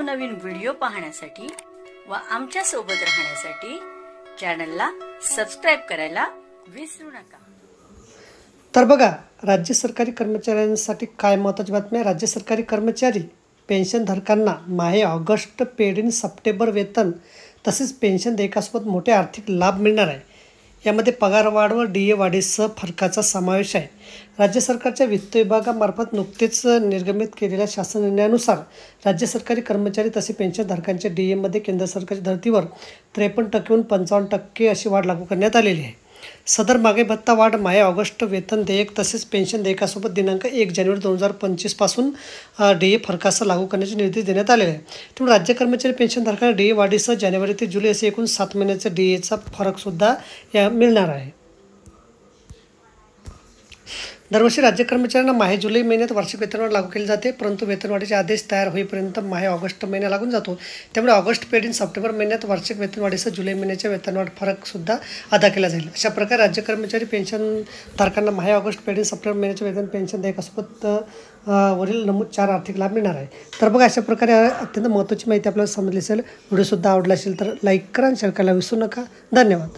नवनवीन व्हिडिओ पाहण्यासाठी व आमच्या सोबत राहण्यासाठी चॅनलला सबस्क्राइब करायला विसरू नका। तर बघा, राज्य सरकारी कर्मचाऱ्यांसाठी काय महत्त्वाची बातमी आहे। राज्य सरकारी कर्मचारी पेन्शनधारकांना माहे ऑगस्ट पेड इन सप्टेंबर वेतन तसेच पेन्शन देयकासोबत मोठे आर्थिक लाभ मिळणार आहे। यामध्ये पगारवाढ व DA वाढीसह फरकाचा समावेश आहे। राज्य सरकारच्या वित्त विभागामार्फत नुकतेच निर्गमित केलेल्या शासन निर्णयानुसार राज्य सरकारी कर्मचारी तसे पेन्शनधारकांच्या DA मध्ये केंद्र सरकारच्या धर्तीवर 53% 55% अशी वाढ लागू करण्यात आलेली आहे। सदर मागे भत्ता वाढ माहे ऑगस्ट वेतन देयक तसेच पेन्शन देयकासोबत दिनांक 1 जानेवारी 2025 पासून DA फरकासह लागू करण्याचे निर्देश देण्यात आलेले आहे। त्यामुळे राज्य कर्मचारी पेन्शनधारकांना DA वाढीसह जानेवारी ते जुलै असे एकूण 7 महिन्याचा DAचा फरकसुद्धा मिळणार आहे। दरवर्षी राज्य कर्मचाऱ्यांना माहे जुलै महिन्यात वार्षिक वेतनवाढ लागू केली जाते, परंतु वेतनवाढीचे आदेश तयार होईपर्यंत माहे ऑगस्ट महिना लागून जातो। त्यामुळे ऑगस्ट पेड इन सप्टेंबर महिन्यात वार्षिक वेतनवाढीसह जुलै महिन्याच्या वेतनवाढ फरकसुद्धा अदा केला जाईल। अशा प्रकारे राज्य कर्मचारी पेन्शनधारकांना माहे ऑगस्ट पेड इन सप्टेंबर महिन्याचे वेतन पेन्शन देयकासोबत वरील नमूद 4 आर्थिक लाभ मिळणार आहे। तर बघा, अशा प्रकारे अत्यंत महत्त्वाची माहिती आपल्याला समजली असेल। व्हिडिओसुद्धा आवडला असेल तर लाईक करा आणि शेअर करायला विसरू नका। धन्यवाद।